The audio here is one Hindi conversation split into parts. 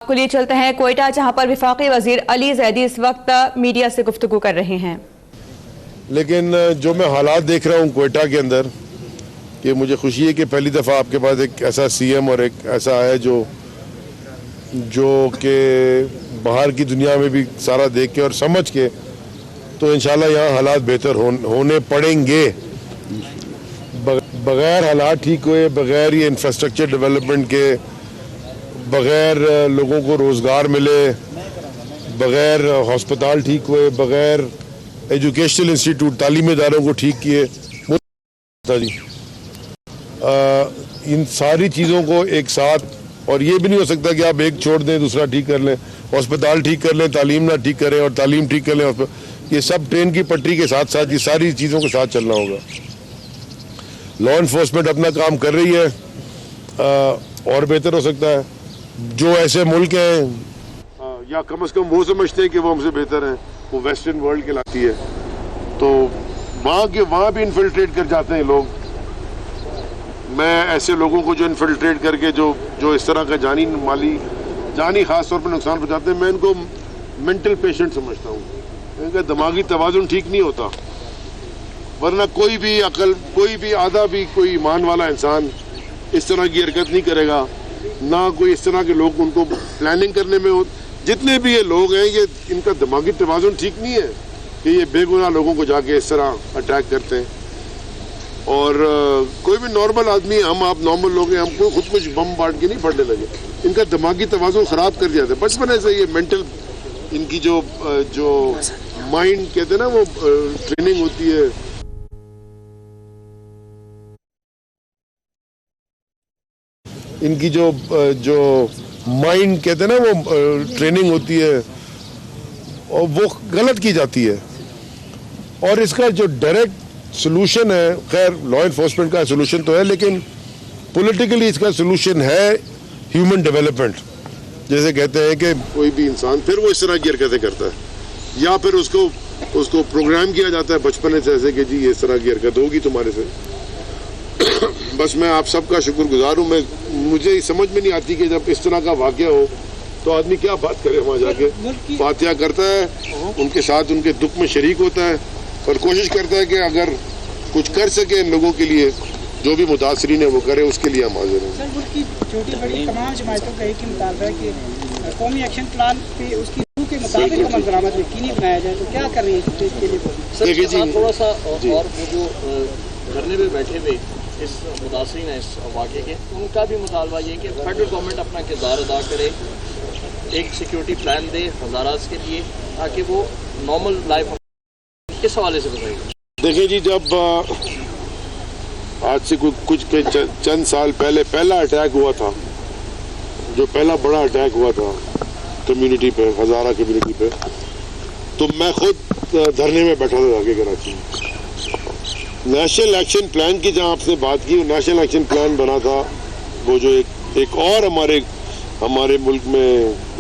आपको लिए चलते हैं क्वेटा, जहां पर वफाकी वजीर अली जैदी इस वक्त मीडिया से गुफ्तगू कर रहे हैं। लेकिन जो मैं हालात देख रहा हूँ क्वेटा के अंदर, कि मुझे खुशी है कि पहली दफ़ा आपके पास एक ऐसा सीएम और एक ऐसा है जो कि बाहर की दुनिया में भी सारा देख के और समझ के, तो इंशाल्लाह यहाँ हालात बेहतर होने पड़ेंगे। बगैर हालात ठीक हुए, बगैर ये इंफ्रास्ट्रक्चर डेवलपमेंट के, बगैर लोगों को रोज़गार मिले, बगैर हस्पताल ठीक हुए, बगैर एजुकेशनल इंस्टीट्यूट तालीमी इदारों को ठीक किए, जी इन सारी चीज़ों को एक साथ, और ये भी नहीं हो सकता कि आप एक छोड़ दें दूसरा ठीक कर लें, हस्पताल ठीक कर लें तालीम ना ठीक करें और तालीम ठीक कर लें। ये सब ट्रेन की पटरी के साथ साथ ये सारी चीज़ों के साथ चलना होगा। लॉ इन्फोर्समेंट अपना काम कर रही है, और बेहतर हो सकता है। जो ऐसे मुल्क हैं या कम से कम वो समझते हैं कि वो हमसे बेहतर हैं, वो वेस्टर्न वर्ल्ड कहलाती है, तो वहाँ भी इन्फिल्ट्रेट कर जाते हैं लोग। मैं ऐसे लोगों को जो इन्फिल्ट्रेट करके जो इस तरह का जानी खास तौर पर नुकसान पहुँचाते हैं, मैं इनको मेंटल पेशेंट समझता हूँ। इनका दिमागी तवाज़ुन ठीक नहीं होता, वरना कोई भी अकल, कोई भी आधा भी कोई ईमान वाला इंसान इस तरह की हरकत नहीं करेगा। ना कोई इस तरह के लोग उनको प्लानिंग करने में हो, जितने भी ये लोग हैं, ये इनका दिमागी तवाज़ुन ठीक नहीं है कि ये बेगुनाह लोगों को जाके इस तरह अटैक करते हैं। और कोई भी नॉर्मल आदमी, हम आप नॉर्मल लोग हैं, हमको खुद कुछ बम बांट के नहीं पड़ने लगे। इनका दिमागी तवाज़ुन ख़राब कर दिया था बचपन से। ये मेंटल, इनकी जो माइंड कहते हैं ना, वो ट्रेनिंग होती है। इनकी जो माइंड कहते हैं ना, वो ट्रेनिंग होती है और वो गलत की जाती है। और इसका जो डायरेक्ट सोल्यूशन है, खैर लॉ इन्फोर्समेंट का सोल्यूशन तो है, लेकिन पॉलिटिकली इसका सोल्यूशन है ह्यूमन डेवलपमेंट। जैसे कहते हैं कि कोई भी इंसान फिर वो इस तरह की हरकतें करता है, या फिर उसको प्रोग्राम किया जाता है बचपन से ऐसे कि जी इस तरह की हरकत होगी तुम्हारे से। बस मैं आप सबका शुक्रगुजार हूँ। मुझे समझ में नहीं आती कि जब इस तरह का वाकया हो तो आदमी क्या बात करे, वहाँ जाके फातिहा करता है, उनके साथ उनके दुख में शरीक होता है और कोशिश करता है कि अगर कुछ कर सके इन लोगों के लिए, जो भी मुतासरीन है वो करे, उसके लिए हम हाजिर हैं। सर, मुल्क की छोटी बड़ी तमाम जमातों का एक ही मुतालबा है कि कौमी एक्शन प्लान पे उसकी रूह के मुताबिक अमल दरामद यकीनी बनाया जाए, तो क्या कर रही है इसके लिए? देखिए जी, थोड़ा सा और वो जो धरने पे बैठे हुए इस मुतासरीन है इस वाक़े के, उनका भी मुतालबा ये कि फेडरल गवर्नमेंट अपना किरदार अदा करे, एक सिक्योरिटी प्लान दे हज़ारात के लिए, ताकि वो नॉर्मल लाइफ। किस हवाले से बताइए? देखिए जी, जब आज से कुछ चंद साल पहले पहला अटैक हुआ था, जो पहला बड़ा अटैक हुआ था कम्युनिटी पे, हज़ारा कम्युनिटी पे, तो मैं खुद धरने में बैठा था जाके कराची में। नेशनल एक्शन प्लान की जहाँ आपने बात की, वो नेशनल एक्शन प्लान बना था, वो जो एक और हमारे मुल्क में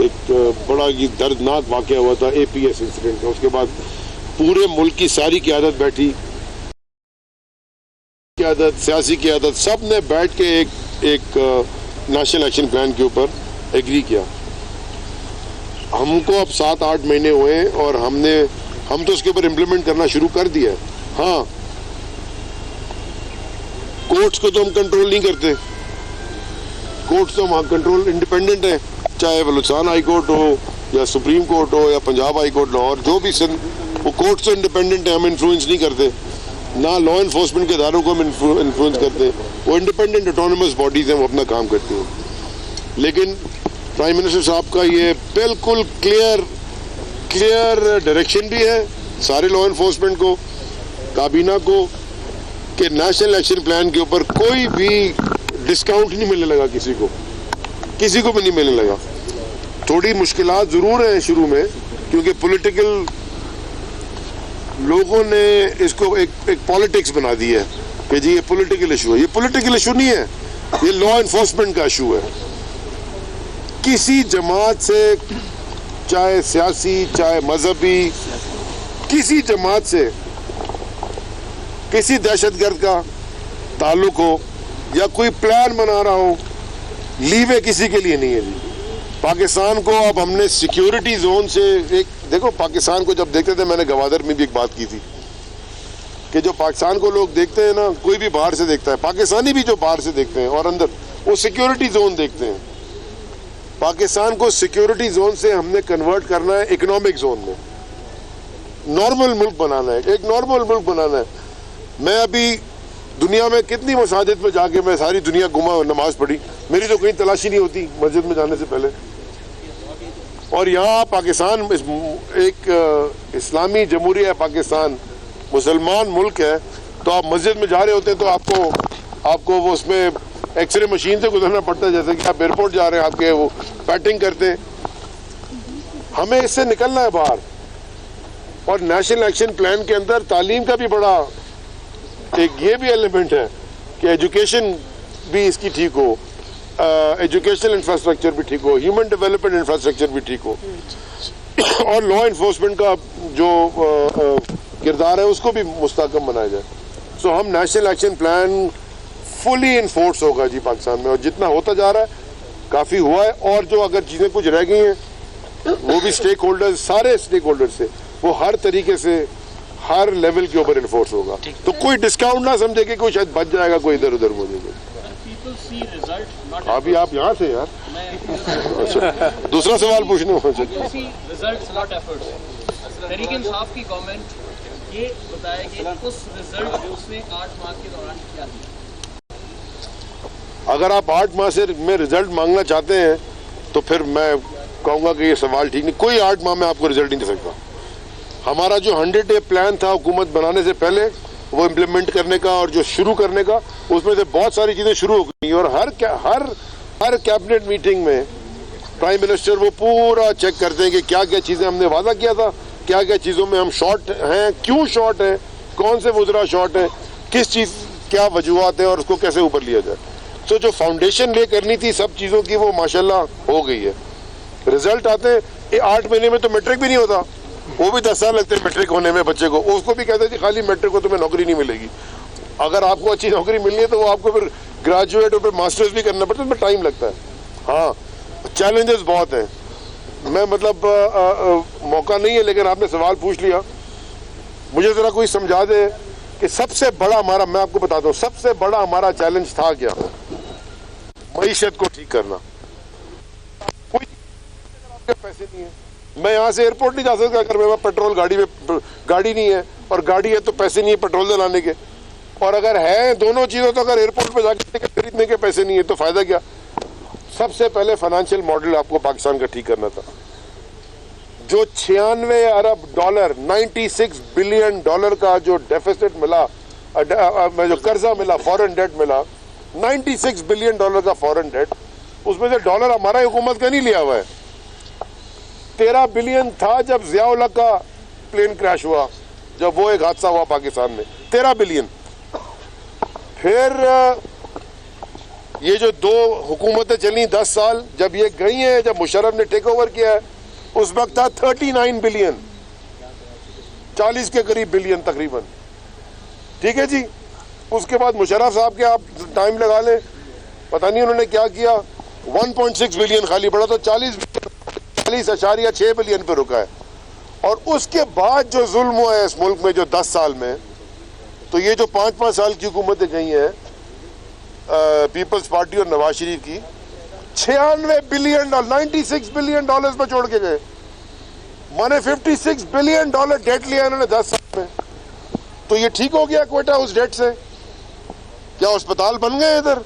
एक बड़ा ही दर्दनाक वाक़या हुआ था APS इंसिडेंट का। उसके बाद पूरे मुल्क की सारी क़यादत बैठी, सियासी क़यादत, सब ने बैठ के एक नेशनल एक्शन प्लान के ऊपर एग्री किया। हमको अब 7-8 महीने हुए और हम तो उसके ऊपर इम्प्लीमेंट करना शुरू कर दिया है। हाँ, कोर्ट्स को तो हम कंट्रोल नहीं करते, कोर्ट्स तो हम कंट्रोल इंडिपेंडेंट है, चाहे बलूचिस्तान हाई कोर्ट हो या सुप्रीम कोर्ट हो या पंजाब हाई कोर्ट लाहौर, जो भी वो कोर्ट्स तो इंडिपेंडेंट है, हम इन्फ्लुएंस नहीं करते। ना लॉ इन्फोर्समेंट के इदारों को हम इन्फ्लुएंस करते, वो इंडिपेंडेंट ऑटोनमस बॉडीज हैं, वो अपना काम करती हैं। लेकिन प्राइम मिनिस्टर साहब का ये बिल्कुल क्लियर डायरेक्शन भी है सारे लॉ इन्फोर्समेंट को, काबीना को, कि नेशनल एक्शन प्लान के ऊपर कोई भी डिस्काउंट नहीं मिलने लगा, किसी को भी नहीं मिलने लगा। थोड़ी मुश्किलात ज़रूर हैं शुरू में, क्योंकि पॉलिटिकल लोगों ने इसको एक पॉलिटिक्स बना दी है कि जी ये पॉलिटिकल इशू है। ये पॉलिटिकल इशू नहीं है, ये लॉ इन्फोर्समेंट का इशू है। किसी जमात से, चाहे सियासी चाहे मजहबी, किसी जमात से किसी दहशतगर्द का ताल्लुक हो या कोई प्लान बना रहा हो, लीवे किसी के लिए नहीं है जी। पाकिस्तान को अब हमने सिक्योरिटी जोन से एक देखो, पाकिस्तान को जब देखते थे, मैंने गवादर में भी एक बात की थी कि जो पाकिस्तान को लोग देखते हैं ना, कोई भी बाहर से देखता है, पाकिस्तानी भी जो बाहर से देखते हैं और अंदर, वो सिक्योरिटी जोन देखते हैं। पाकिस्तान को सिक्योरिटी जोन से हमने कन्वर्ट करना है इकोनॉमिक जोन में, नॉर्मल मुल्क बनाना है, एक नॉर्मल मुल्क बनाना है। मैं अभी दुनिया में कितनी मसाजिद में जाके मैं सारी दुनिया घुमा, नमाज पढ़ी, मेरी तो कहीं तलाशी नहीं होती मस्जिद में जाने से पहले। और यहाँ पाकिस्तान एक इस्लामी जमहूरिया पाकिस्तान, मुसलमान मुल्क है, तो आप मस्जिद में जा रहे होते हैं तो आपको वो उसमें एक्सरे मशीन से गुजरना पड़ता है, जैसे कि आप एयरपोर्ट जा रहे हैं, आपके वो पैटिंग करते हैं। हमें इससे निकलना है बाहर। और नेशनल एक्शन प्लान के अंदर तालीम का भी बड़ा एक ये भी एलिमेंट है कि एजुकेशन भी इसकी ठीक हो, एजुकेशनल इंफ्रास्ट्रक्चर भी ठीक हो, ह्यूमन डेवलपमेंट इंफ्रास्ट्रक्चर भी ठीक हो, और लॉ इन्फोर्समेंट का जो किरदार है उसको भी मुस्तहकम बनाया जाए। सो हम national action plan fully enforce होगा जी पाकिस्तान में, और जितना होता जा रहा है काफ़ी हुआ है। और जो अगर चीज़ें कुछ रह गई हैं वो भी स्टेक होल्डर्स, सारे स्टेक होल्डर से वो हर तरीके से हर लेवल के ऊपर इन्फोर्स होगा। तो कोई डिस्काउंट ना समझे कि कोई शायद बच जाएगा, कोई इधर उधर मुझे। अभी आप यहाँ थे यार, अच्छा दूसरा सवाल पूछने की गवर्नमेंट ये बताया कि उस रिजल्ट उसने 8 माह के दौरान किया दिया। अगर आप 8 माह से में रिजल्ट मांगना चाहते हैं तो फिर मैं कहूँगा कि ये सवाल ठीक नहीं। कोई 8 माह में आपको रिजल्ट नहीं दे सकता। हमारा जो 100 डे प्लान था हुकूमत बनाने से पहले, वो इम्प्लीमेंट करने का और जो शुरू करने का, उसमें से बहुत सारी चीज़ें शुरू हो गई। और हर कैबिनेट मीटिंग में प्राइम मिनिस्टर वो पूरा चेक करते हैं कि क्या क्या चीज़ें हमने वादा किया था, क्या क्या चीज़ों में हम शॉर्ट हैं, क्यों शॉर्ट हैं, कौन से वज़रा शॉर्ट हैं, किस चीज़ क्या वजूहत है और उसको कैसे ऊपर लिया जाए। तो जो फाउंडेशन ले करनी थी सब चीज़ों की, वो माशाल्लाह हो गई है। रिजल्ट आते हैं 8 महीने में, तो मैट्रिक भी नहीं होता, वो भी 10 साल लगते हैं मैट्रिक होने में बच्चे को। उसको भी कहते थे खाली मैट्रिक को तुम्हें नौकरी नहीं मिलेगी। अगर आपको अच्छी नौकरी मिलनी है तो वो आपको फिर ग्रेजुएट और फिर मास्टर्स भी करना पड़ता है, उसमें टाइम लगता है। हाँ, चैलेंजेस बहुत हैं। मैं मतलब मौका नहीं है, लेकिन आपने सवाल पूछ लिया, मुझे ज़रा कोई समझा दे कि सबसे बड़ा हमारा, मैं आपको बताता हूँ, सबसे बड़ा हमारा चैलेंज था क्या? मईशत को ठीक करना। कोई आपके पैसे नहीं है, मैं यहाँ से एयरपोर्ट नहीं जा सकता अगर मेरे पास पेट्रोल गाड़ी नहीं है, और गाड़ी है तो पैसे नहीं है पेट्रोल दिलाने के। और अगर है दोनों चीज़ों, तो अगर एयरपोर्ट पर जाके खरीदने के पैसे नहीं है तो फ़ायदा क्या? सबसे पहले फाइनेंशियल मॉडल आपको पाकिस्तान का ठीक करना था। जो 96 अरब डॉलर, 96 बिलियन डॉलर का जो डेफिसिट मिला, जो कर्जा मिला, फॉरेन डेट मिला, 96 बिलियन डॉलर का फॉरेन डेट, उसमें से डॉलर हमारा हुकूमत का नहीं लिया हुआ है। 13 बिलियन था जब ज़िया-उल हक का प्लेन क्रैश हुआ, जब वो एक हादसा हुआ पाकिस्तान में, 13 बिलियन। फिर ये जो 2 हुकूमतें चली 10 साल, जब ये गई हैं, जब मुशर्रफ ने टेक ओवर किया है, उस वक्त था 39 बिलियन, 40 के करीब बिलियन तकरीबन। ठीक है जी। उसके बाद मुशर्रफ साहब के आप टाइम लगा लें, पता नहीं उन्होंने क्या किया, 1.6 बिलियन खाली पड़ा, तो 40.6 बिलियन पे रुका है। और उसके बाद जो जुल्म हुआ है इस मुल्क में जो 10 साल में, तो ये जो 5-5 साल की हुकूमतें गई हैं पीपल्स पार्टी और नवाज शरीफ की, 96 बिलियन डॉलर, 96 बिलियन डॉलर्स में छोड़ के गए। माने 56 बिलियन डॉलर डेट लिया इन्होंने 10 साल में। तो ये ठीक हो गया क्वेटा उस डेट से? क्या अस्पताल बन गए इधर?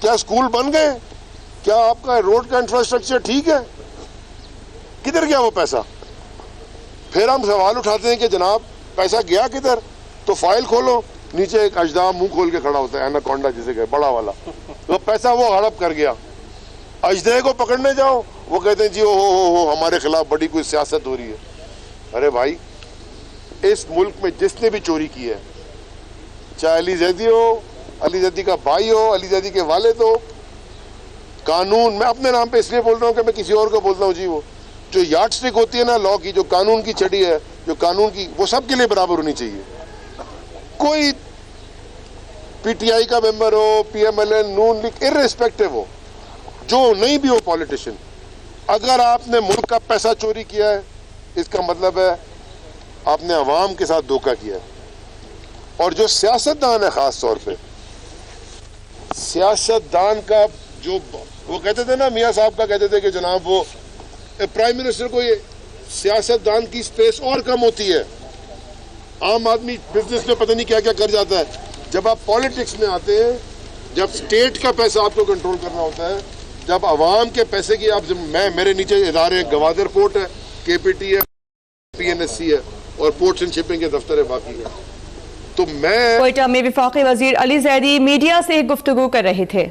क्या स्कूल बन गए? क्या आपका रोड का इंफ्रास्ट्रक्चर ठीक है? किधर गया वो पैसा? फिर हम सवाल उठाते हैं कि जनाब पैसा गया किधर? तो फाइल खोलो, नीचे एक अजदा मुंह खोल के खड़ा होता है, एनाकोंडा जिसे कहे, बड़ा वाला। तो पैसा वो हड़प कर गया। अजदे को पकड़ने जाओ, वो कहते हैं जी हो हमारे खिलाफ बड़ी कोई सियासत हो रही है। अरे भाई, इस मुल्क में जिसने भी चोरी की है, चाहे अली जैदी हो, अली जैदी का भाई हो, अली जैदी के वालिद हो, कानून, मैं अपने नाम पे इसलिए बोल रहा हूँ कि मैं किसी और को बोलता हूँ जी, वो जो यार्ड स्टिक होती है ना लॉ की, जो कानून की छड़ी है, जो कानून की, वो सबके लिए बराबर होनी चाहिए। कोई पीटीआई का मेंबर हो, पीएमएलएन, नून लीग, इर्रेस्पेक्टिव हो, जो नहीं भी हो पॉलिटिशियन, अगर आपने मुल्क का पैसा चोरी किया है, इसका मतलब है आपने अवाम के साथ धोखा किया है। और जो सियासतदान है, खास तौर पे सियासतदान का जो वो कहते थे ना, मियाँ साहब का कहते थे कि जनाब वो प्राइम मिनिस्टर को ये सियासतदान की स्पेस और कम होती है। आम आदमी बिजनेस में पता नहीं क्या क्या कर जाता है, जब आप पॉलिटिक्स में आते हैं, जब स्टेट का पैसा आपको कंट्रोल करना होता है, जब आवाम के पैसे की आप मेरे नीचे इदारे गवादर पोर्ट है, KPT है, PNSC है और पोर्ट्स एंड शिपिंग के दफ्तर है बाकी है। तो मैं क्वेटा में वफाकी वजीर अली जैदी मीडिया से गुफ्तगू कर रहे थे।